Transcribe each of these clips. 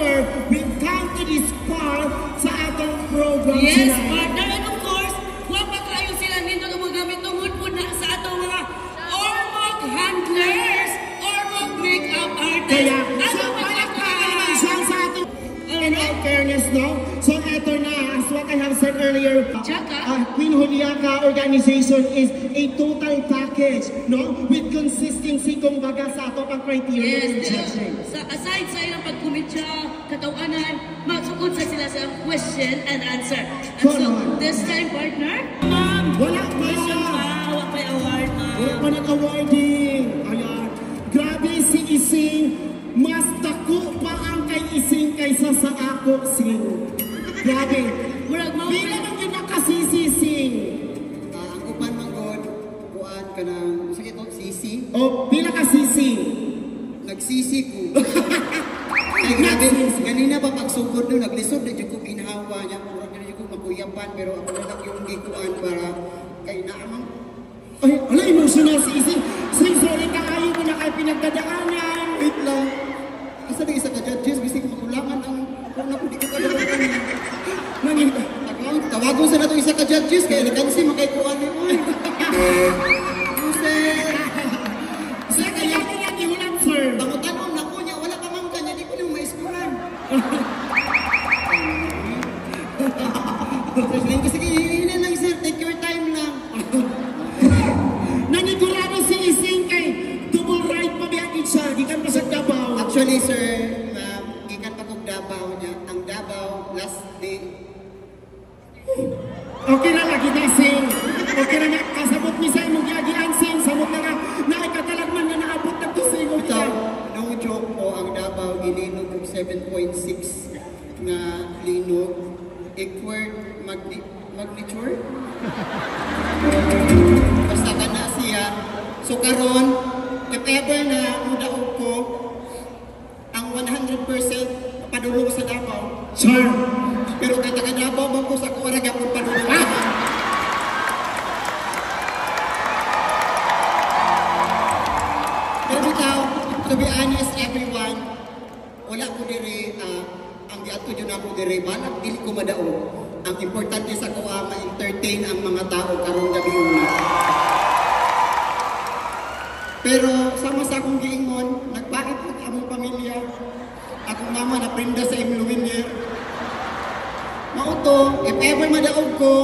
ever we've come to this part sa atong program Yes, tonight. partner. And of course, huwag matrayo sila nito na magamit tungod po na sa atong mga Ormoc handlers, Ormoc makeup artists. Kaya, Ano so ba palakpakan siya sa atong in all fairness, no? So eto na, as what I have said earlier, Queen Juliaca organization is a total package, no? With consistency kung baga sa ato ang criteria ng judging. Aside sa ilang pagkumitsa, katawanan, magsukod sa sila sa question and answer. And so, this time, partner, Wala pa! question pa, wala pa award, ma'am. Wala pa nag-awarding! Ayan. Grabe si Ising, mas dako pa ang kay Ising kaysa sa ako, Sing. Grabe. Bila nang yun nakasisising. Ang upan manggod, kuan ka ng, sige to, sisi? O, bila ka sising. Nagsisi ko. Ay, grabe, ganina pa pagsugod doon, naglisod na dyan ko pinhawa niya, murag na dyan ko makuyapan, pero ako na lang yung gikuan para kay naamang. Ay, wala, emotional si Ising. Sing, sorry ka, ayaw mo na kayo pinagdadaanan. Wait lang. Asa na isa ka judges, bisig makulangan ang kung na di ko kadalagan. Nangita. Tawagon sa na itong isa ka judges, kaya nagansi makaykuan niyo. Sir, kaya nila gihulan, sir. Tango-tanong na ko niya, wala ka mang kanya, di ko nang maiskuran. Sige, hihinin lang sir, take your time lang. Nanigurado si Ising kay double right pa biyagin siya, gikan pa sa Davao. Actually sir, gikan pa kong Davao niya, ang Davao last day. Okay na lagi na, Sing. Okay na nga, kasabot ni sa imong giagian, Sing. Samot na nga, naikatalagman na naabot na to, Sing. Ito, no joke po, ang Davao ilinog ng 7.6 na linog. Equard magnitude? Basta ka na siya. So karon, if ever na mudaog ko, ang 100% padulong sa Davao. Sir. Pero kay taga Davao, bangko sa kuwarag ang padulong. Pero bitaw, to be honest everyone, wala ko diri, ang giato yun ako diri, balag dili ko madaog. Ang importante sa ko ma-entertain ang mga tao karong gabi una. Pero sama sa akong giingon, nagpait ko among pamilya. Akong mama na prenda sa imong luminyer. Mauto, if ever madaog ko,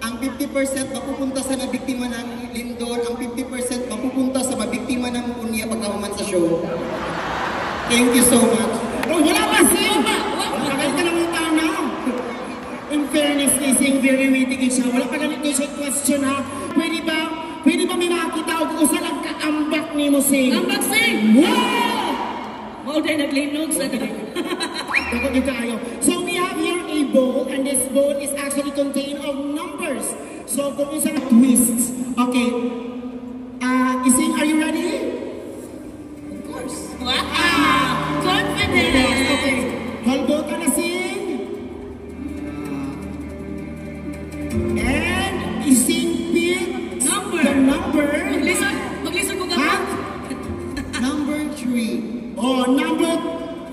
ang 50% mapupunta sa nabiktima ng lindol, ang 50% mapupunta sa mabiktima ng unya pagkahuman sa show. Thank you so much. Oh, wala pa, Sing. Wala ka naman tao na. In fairness, Ising, very witty siya. Wala pa ganito siya question, ha? Pwede ba may makakita o usan ang kaambak ni mo, Sing? Ambak, Sing! Wow! Mao day naglinog sa Dako yung kaayo. So we have here a bowl, and this bowl is actually contained of numbers. So kung isang twists. Okay. Ising, are you ready? Of course. Wow! Confident! Yes, okay. Halbo ka na, Sing. And Ising pick the number. Maglisod ko Ha? Number 3. Oh, number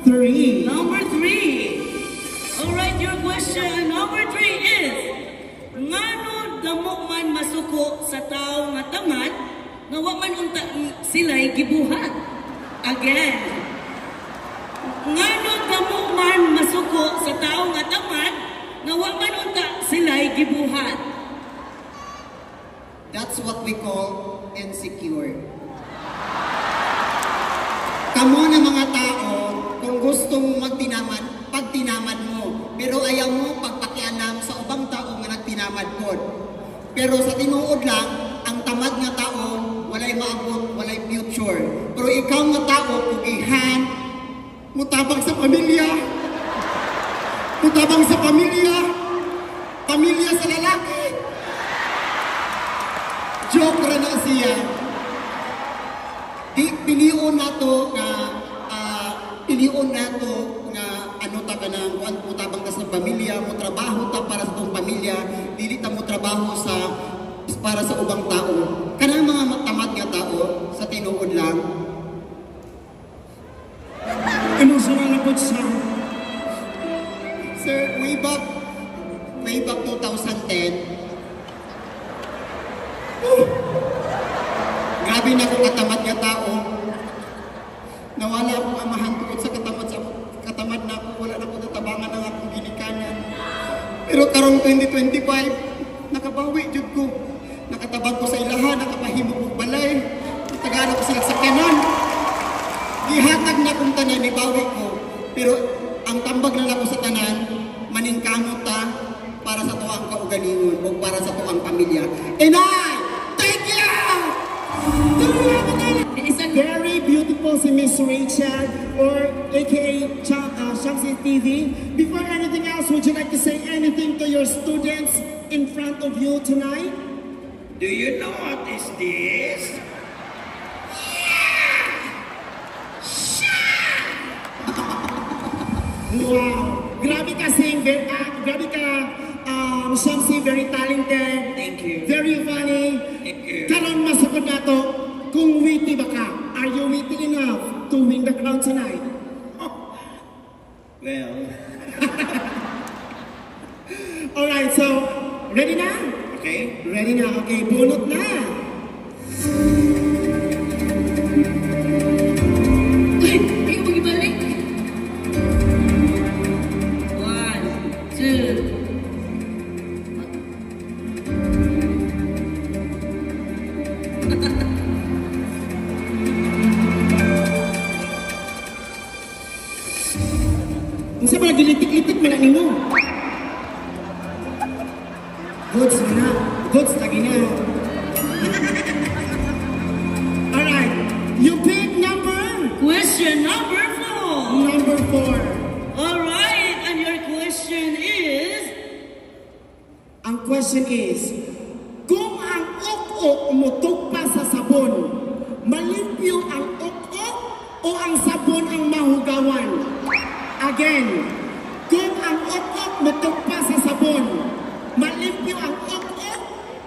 3. Number 3. Alright, your question. Number 3 is, ngano damo man masuko sa tao nga tamad, nga wa man unta sila'y gibuhat. Again. Ngano damo man masuko sa tao nga tamad, nga wa man unta sila'y gibuhat. That's what we call insecure. Kamo na mga tao, kung gusto mo magtinamad, pagtinamad mo. Pero ayaw mo pagpakialam sa ubang tao nga nagtinamad po. Pero sa tinuod lang, ang tamad nga tao, walay maabot, walay future. Pero ikaw nga tao, pugihan, mutabang sa pamilya, mutabang sa pamilya, pamilya sa lalaki. Joke ra na siya. Pilion nato nga ano ta ka na kuan mo tabang ka sa pamilya, mo trabaho ta para sa tong pamilya, dili ta mo trabaho para sa ubang tao. Kanang mga tamad nga tao sa tinuod lang. Emotional na po siya. way back 2010, grabe na akong katamad nga tao. Nawala akong amahan tungkol sa katamad na ako. Wala na akong natabangan ng akong ginikanan. Pero karong 2025, nakabawi jud ko. Nakatabag ko sa ilaha, nakapahimo ko balay. Tagara ko sila sa kanan. Gihatag na akong tanan, ibawi ko. Pero ang tambag na ako sa tanan, maningkamot ta para sa tuwang kaugalingon o para sa tuwang pamilya. And I thank you! Very beautiful si Miss Rachel, or aka Shamsi TV. Before anything else, would you like to say anything to your students in front of you tonight? Do you know what is this? Wow! Grabe ka sing, grabe ka, Shamsi, very talented. Thank you. Very funny. Thank you. Karon masukod na to, kung witty ba ka? Are you witty enough to win the crown tonight? Well, Alright, so, ready na? okay. Ready na, okay, bunot na. Uy, kayo mag-ibalik. 1, 2. Unsa ba gilitik-litik man nimo? Goods na. Goods lagi na. Alright, you pick Question number 4. number 4. Alright, and your question is... Ang question is, kung ang ok-ok mo tugpa sa sabon, malimpyo ang ok-ok o ang sabon ang mahugawan? Again, kung ang ok-ok mo tugpa sa sabon, malimpyo ang ok-ok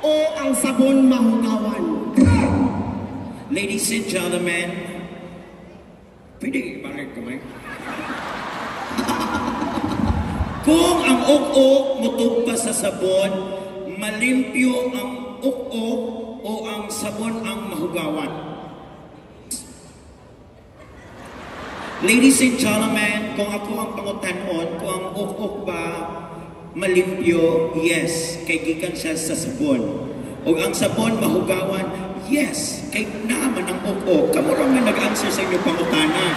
o ang sabon mahugawan? Ladies and gentlemen, pwede ibalik kamay. Kung ang ok-ok mutugpa sa sabon, malimpyo ang ok-ok o ang sabon ang mahugawan. Ladies and gentlemen, kung ako ang pangutanon, kung ang ok-ok ba malimpyo, yes, kay gikan siya sa sabon. O ang sabon mahugawan, yes, kay naman ang ok-ok. Kamu rin na nag-answer sa inyong pangutanan.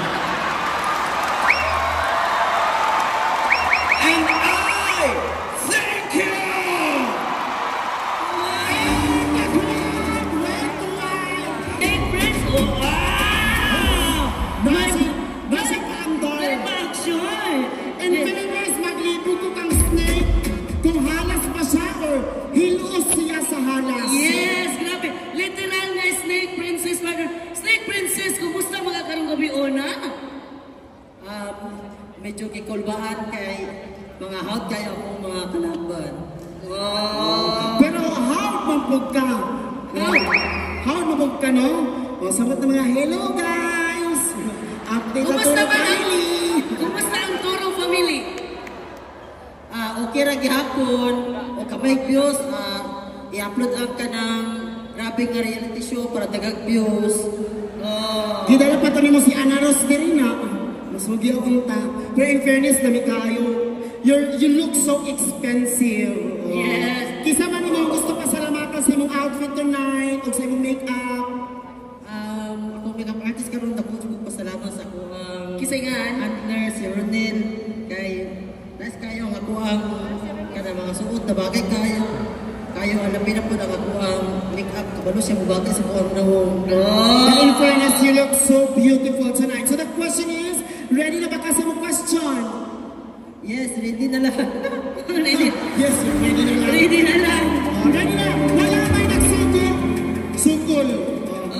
And I thank you! Hey, friends! Wow! Nasa kaandor. May action! And Philippines, maglibog ko kang snake kung halas pa siya or hilos siya sa halas. Yes, grabe. Literal na Snake Princess, partner. Snake Princess, kumusta mga karong gabi ona? Medyo kikulbaan kay mga hot kayo akong mga kalaban. Pero how mabog ka? How mabog ka, no? O, sabat na mga hello, guys! Update na Kumusta to ba ang... Kylie. Kumusta ang Toro family? Okay ra gihapon. O kamay views, i-upload ang ka ng grabe nga reality show para dagag views. Di dala pa to mo si Ana Ros Derina. Mas magi akong ta. Pero in fairness, dami kayo. You look so expensive. Yes. Kisa man mo gusto pasalamatan sa imong outfit tonight o sa imong makeup. Kung makeup artist karon dako ko pasalamat sa ako ang Kisingan? partner si Ronel kay nice kayo ang ako ang kada mga suot na bagay kayo. Kayo alapin na po ng ako ang makeup kabalo siya mubagay sa buong nawong. But in fairness, you look so beautiful tonight. So the question is, ready na ba ka sa mong question? Yes, ready na lang. Ready, Yes, ready na lang. ready na lang. Ready na. Wala may nagsukol. Sukol.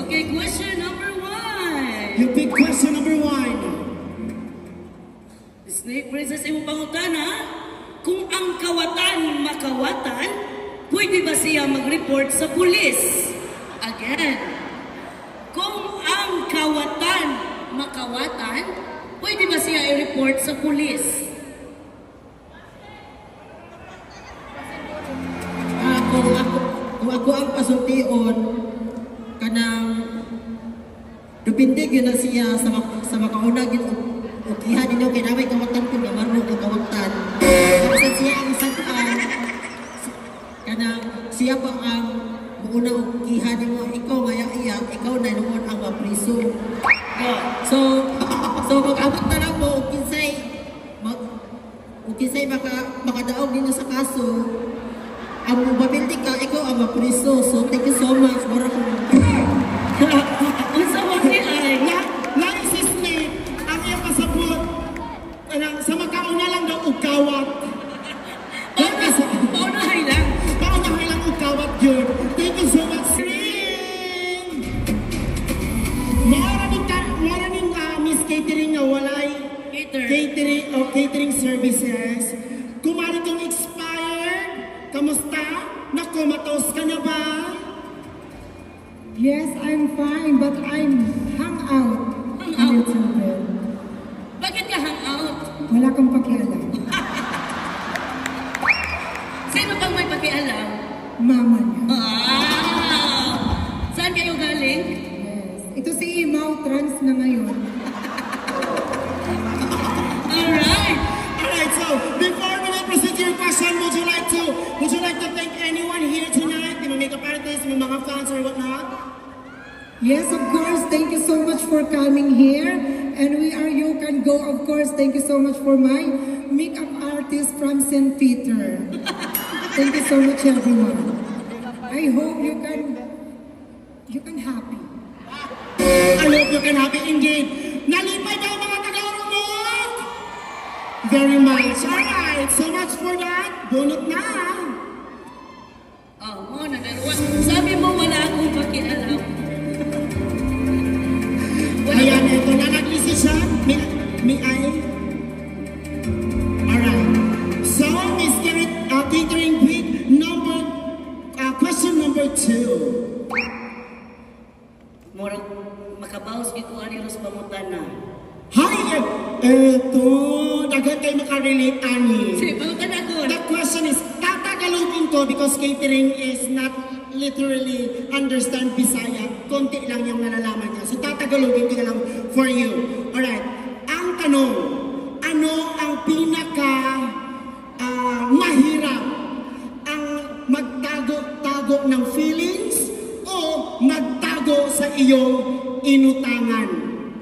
Okay, question number 1. You pick question number 1. Snake Princess, imo pangutana, kung ang kawatan makawatan, pwede ba siya mag-report sa pulis? Again, kung ang kawatan makawatan, pwede ba siya i-report sa pulis? sultion kanang dupindig yun na siya sa makauna yun ukihan ninyo kay namay kawatan ko naman mo kawatan kasi siya ang sakang kanang siya pa ang una ukihan mo ikaw ngaya iya ikaw na naman ang mapriso so mag-abot na lang mo ukinsay makadaog ninyo sa kaso ang mababinti ka ikaw ang mapriso so thank you so much mura ko Unsa man ni ay? Naisis ni ang iyang pasabot. Sa makauna lang daw ugkawat. Paunahay lang. Paunahay lang ugkawat yun. Thank you so much. Maraming Miss Catering na walay catering services. Kumari kong expired. Kamusta? Nakomatos ka na ba? Yes, I'm fine, but I'm hung out. Hung out? A little bit. Bakit ka hang out? Wala kang pakialam. Sino bang may pakialam? Mama niya. Saan kayo galing? Yes. Ito si Imaw, trans na ngayon. Alright, so before we proceed to your question, would you like to thank anyone here tonight? Yung makeup artists, yung mga fans or whatnot? Yes, of course. Thank you so much for coming here. And You Can Go, of course. Thank you so much for my makeup artist from St. Peter. Thank you so much, everyone. I hope you can happy. I hope you can happy indeed. Nalipay daw mga taga-Ormoc? Very much. Alright, so much for that. Bunot na. Mo na dalawa. Sabi mo wala akong pakialam. Ayan, ito na nag-decision. May I? Alright. So, Miss Catering Queen, question number 2. Murag makabawas gito ani ros pangutana. Hi! Eto, dagat kayo makarelate, Ani. Sige, pangutan ako. The question is, tatagalogin ko because catering is not literally understand Bisaya. Konti lang yung nalalaman niya. So tatagalogin ko na lang for you. Alright. Ang tanong, ano ang pinaka mahirap? Ang magtago-tago ng feelings o magtago sa iyong inutangan?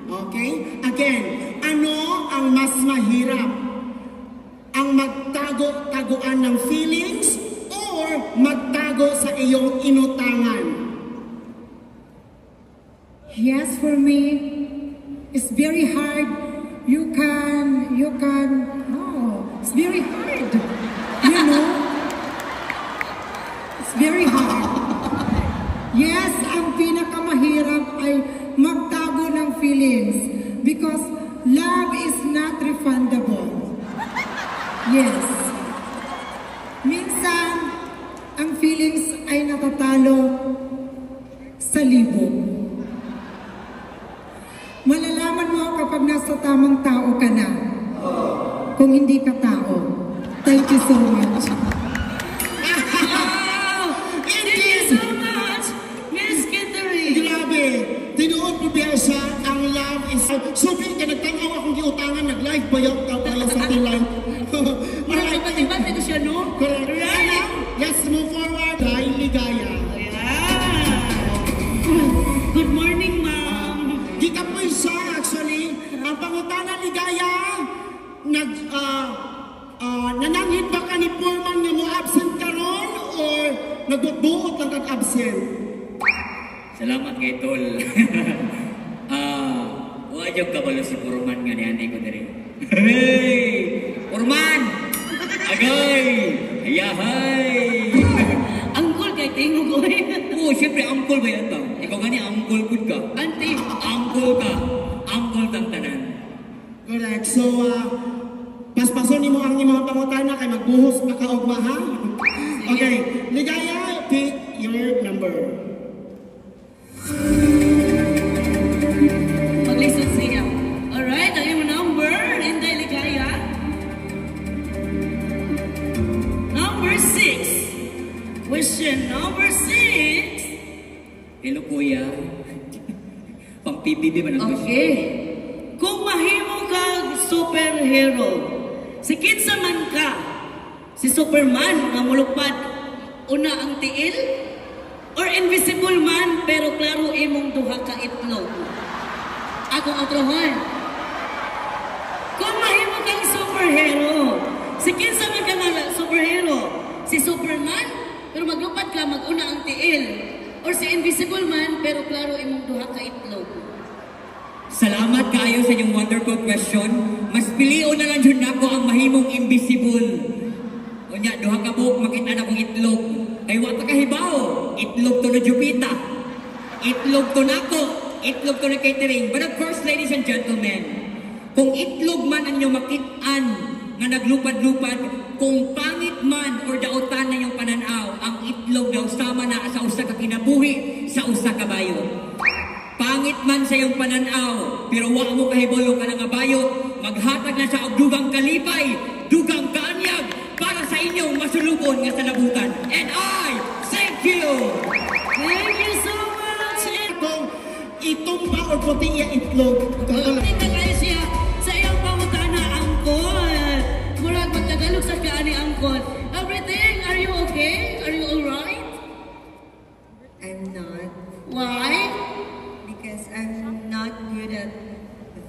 Okay? Again, ano ang mas mahirap? Ang magtago-taguan ng feelings or magtago sa iyong inutangan? Yes, for me, it's very hard. It's very hard. You know? It's very hard. Yes, ang pinakamahirap ay magtago ng feelings because love is not refundable. Yes. Minsan, ang feelings ay natatalo sa libo. Malalaman mo kapag nasa tamang tao ka na. Kung hindi ka tao. Thank you so much. Thank you so much, Miss Catering. Grabe! Tinuod mo biya siya, ang love is... Subi ka, nagtanaw akong giutangan, nag-live ba yung kapala sa ating live? Alright, ibat ko siya, no? Correct. Right. Let's move forward. Dahil ligaya. Good morning, ma'am. Gikapoy siya, actually. Ang pangutana ligaya, nananghid ba ka ni Foreman nga mo absent ka ron or nagbubuot lang kag-absent? Salamat kay Tol. Wajag kabalo si Foreman nga niyan ko diri. Hey! Foreman! Agay! Ayahay! Angkol kay tingog ko. Oo, siyempre angkol ba yan ba? Ikaw gani angkol good ka. Auntie, Angkol ka. Angkol kang tanan. Correct. So, paspason ni mo ang mga pangutana kay magbuhos pa kaugma, ha? Okay. Ligaya, pick your number. mag-listen siya. Alright, ang iyong number, Inday Ligaya. Number 6. Question number 6. Hello, kuya. Pang-PBB ba ng question? Okay. Kung mahimo kang superhero, si kinsa man ka, si Superman nga mulupad una ang tiil, or Invisible Man pero klaro imong duha ka itlog? Akong otrohon. Kung mahimo kang superhero, si kinsa man ka nga superhero, si Superman pero maglupad ka maguna ang tiil, or si Invisible Man pero klaro imong duha ka itlog? Salamat kayo sa inyong wonderful question. Mas pilion na lang dyan ako ang mahimong invisible. Unya, duha ka buhok, makita na kong itlog. Kay wata kahibaw, itlog to na Jupita. Itlog to nako. Itlog to na catering. But of course, ladies and gentlemen, kung itlog man ang inyong makitaan nga naglupad-lupad, kung pangit man or dautan na yung pananaw, ang itlog daw sama na sa usa ka kinabuhi, sa usa ka bayo. Pangit man sa iyong pananaw, pero wa mo kahibalo ka nga bayot, maghatag na sa dugang kalipay, dugang kaanyag, para sa inyong masulubon nga sanabutan. And I thank you! Thank you so much! Kung itumba o puti iya itlog. Hindi na kayo siya sa iyong pangutana, Angkol. Murag magtagalog sa kaani, Angkol. Everything, are you okay? Are you alright? I'm not. Why? Because I'm not good at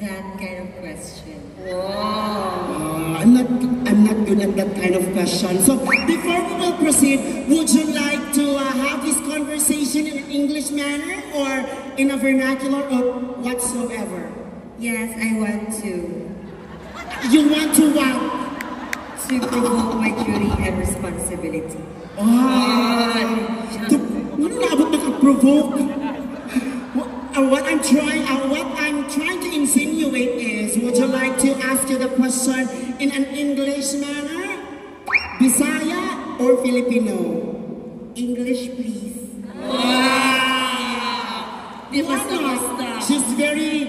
that kind of question. Wow. I'm not good at that kind of question. So before we will proceed, would you like to have this conversation in an English manner or in a vernacular or whatsoever? Yes, I want to. You want to what? To provoke my duty and responsibility. Ano na abot maka-provoke? What I'm trying to insinuate is, would you like to ask you the question in an English manner, Bisaya, or Filipino? English, please. Di Why basta not? basta. She's very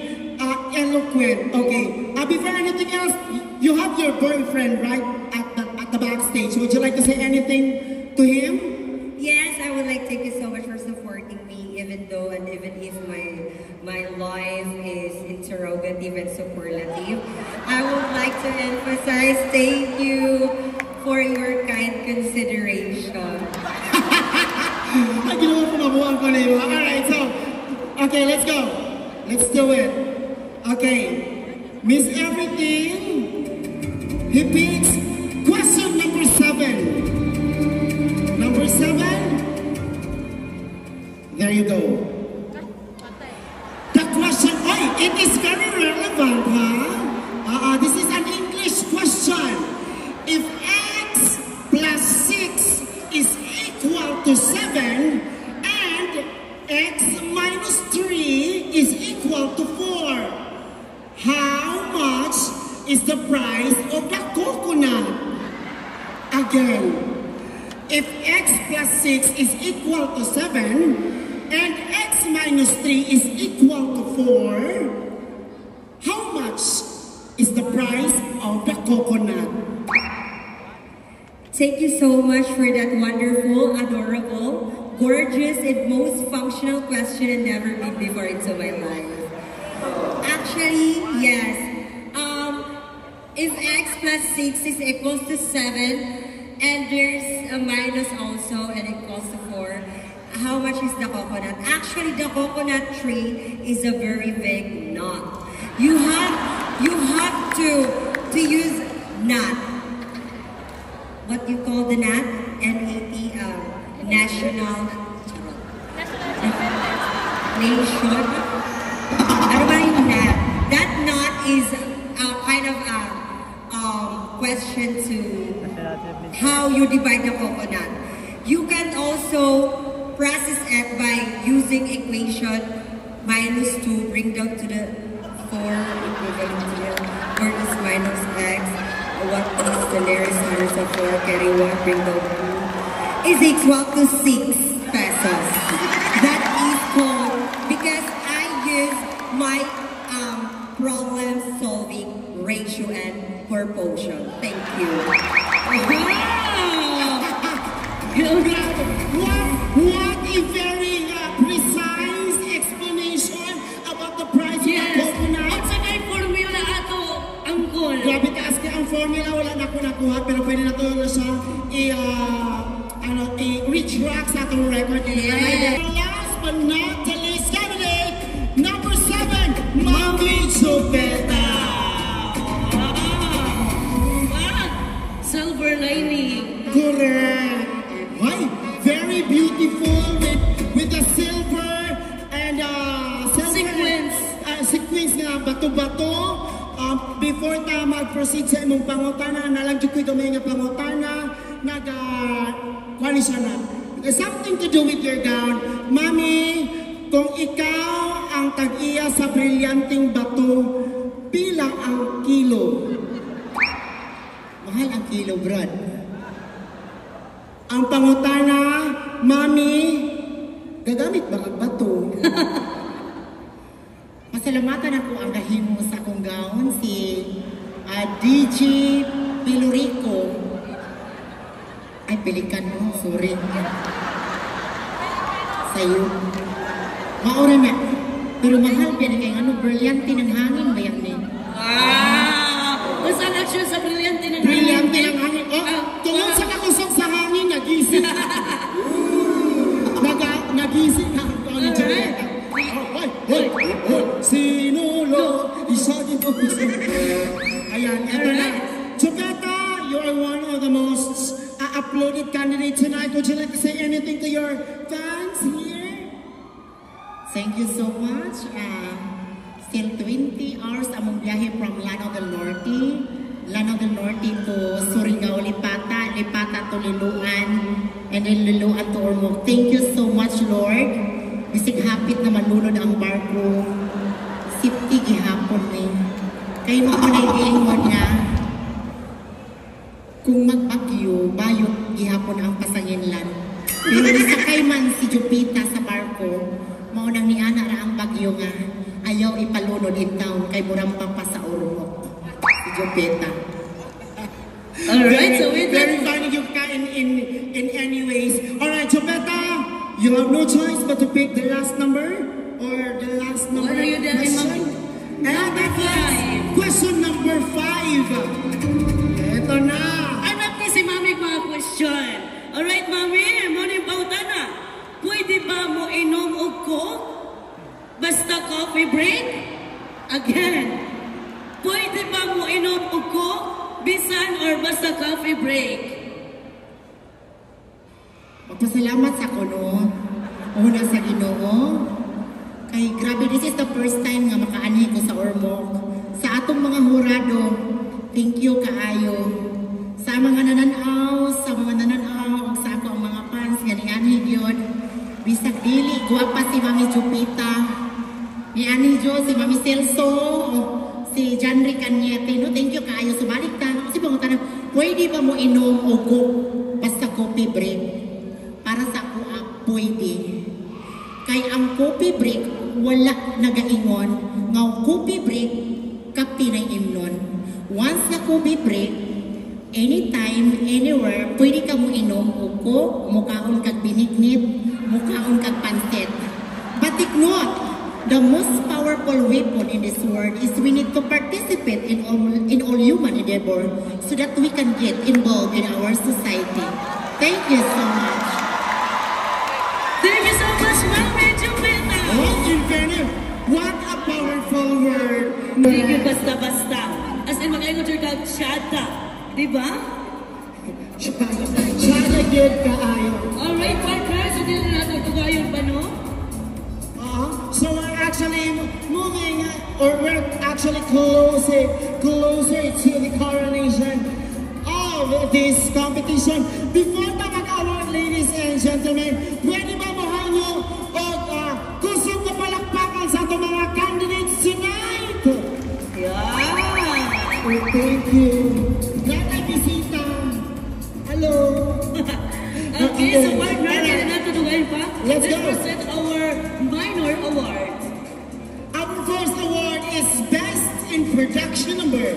eloquent. Okay. Before anything else, you have your boyfriend right at the backstage. Would you like to say anything to him? Yes, I would like to thank you so much for supporting me, even if my life is interrogative and superlative. I would like to emphasize thank you for your kind consideration. Alright, so, okay, let's go. Let's do it. Okay, Miss Everything, he picks question number 7. Number 7, there you go. The question, it is very relevant, huh? This is an English question. If x plus 6 is equal to 7 and x minus 3 is equal to 4, how much is the price of the coconut? Again. If x plus 6 is equal to 7 and x minus 3 is equal to 4, how much is the price of the coconut? Thank you so much for that wonderful, adorable, gorgeous, and most functional question I've never been before into my life. Actually, yes. If x plus 6 is equals to 7, and there's a minus also, and it equals to 4. How much is the coconut? Actually, the coconut tree is a very big nut. You have to use nut. What you call the nut? NAT, national. Nation. Ano ba yung nut? That nut is a kind of a question to how you divide the coconut. You can also process it by using equation -2 bring down to the 4 equivalent to the 4 is minus x. What is the nearest hundreds of 4 carry 1 bring down to 2 is equal to 6 pesos. That is called because I use my problem solving ratio and proportion. Thank you. What a very precise makuha, pero pwede na ito na siya i-retract sa atong record. Yeah. Last but not the least, candidate number 7, Mami Chupeta. Silver lining. Correct. Right? Very beautiful with the silver and Sequence. Sequence nga bato-bato. Before ta mag-proceed sa imong pangutana, nalagyan ko gamay nga pangutana, kwani siya na. There's something to do with your gown. Mami, kung ikaw ang tag-iya sa brilyanting bato, pila ang kilo? Mahal ang kilo, Brad. Ang pangutana, Mami, gagamit ba ang bato? Pasalamatan ako ang kahimo sa akong gown, si DJ Pilurico. Ay, pelikan mo, sorry. Sa'yo. Maura na. Pero mahal pa na kaya brilyante ng hangin ba yan eh? Basta na siya sa brilyante ng hangin. Brilyante ng hangin. Tungkol sa kakusok sa hangin, nagising. Nagising na. Sinulo, isa din po. Ayan, eto na. Chupeta, you are one of the most uploaded candidates tonight. Would you like to say anything to your fans here? Thank you so much. Still 20 hours among biyahe from Lanao del Norte to Surigao, Lipata to Liloan, and then Liloan to Ormoc. Thank you so much, Lord. Bisig hapit na malunod ang barko. Safety gihapon ni. Kay mo na giingon nga. Kung magbagyo, bayot gihapon ang pasanginlan. Pero nisakay man si Jupita sa barko, maunang ni ana ra ang bagyo nga. Ayaw ipalunod in town kay murampa pa sa Ormoc. Si Jupita. Alright, so with very that, funny you can in any ways. Alright, Jupeta, you have no choice but to pick the last number or the last number. What are you doing, Mami? And Number that is 5. question number 5. Ito na. Anak ni si Mami mga question. Alright, Mami, morning bautana. Pwede ba mo inom og coke? Basta coffee break? Again. Pwede ba mo inom og coke? Bisan or basta coffee break? Magpasalamat sa kuno. Una sa Ginoo. Kay grabe, this is the first time nga makaanhi ko sa Ormoc. Sa atong mga hurado, thank you kaayo. Sa mga nananaw, ug sa ako ang mga fans nga nianhi gyud. Bisag dili guwapa si Mami Jupita. Nianhi gyud si Mami Celso, si Janry Cañete. No, thank you kaayo. Subalik ta. Kasi pangutan, pwede ba mo inom o coke basta coffee break? Para sa ako, pwede. Kay ang coffee break, wala nagaingon. Nga coffee break, kapi na imnon. Once na coffee break, anytime, anywhere, pwede ka mo inom o coke, mukaon kag binignit, mukaon kag pansit. But take note, the most powerful weapon in this world is we need to participate in all human endeavor so that we can get involved in our society. Thank you so much. Thank you so much, Mami Jupita. Oh, in fairness, what a powerful word. Thank you, basta-basta. As in, mag-ingot your dog, Shada. Diba? Sana yun kaayo. Alright, partners, hindi na natin tugayon pa, no? So we're actually moving, or we're actually closer to the coronation of this competition. Before the mag-award, ladies and gentlemen, pwede ba mahal nyo o kusog na palakpakan sa itong mga candidates tonight? Yeah! Oh, thank you. Natay bisita. Hello. Okay, so partner, hindi na natin tugayon pa. Let's go. present our minor award. Our first award is Best in Production Number.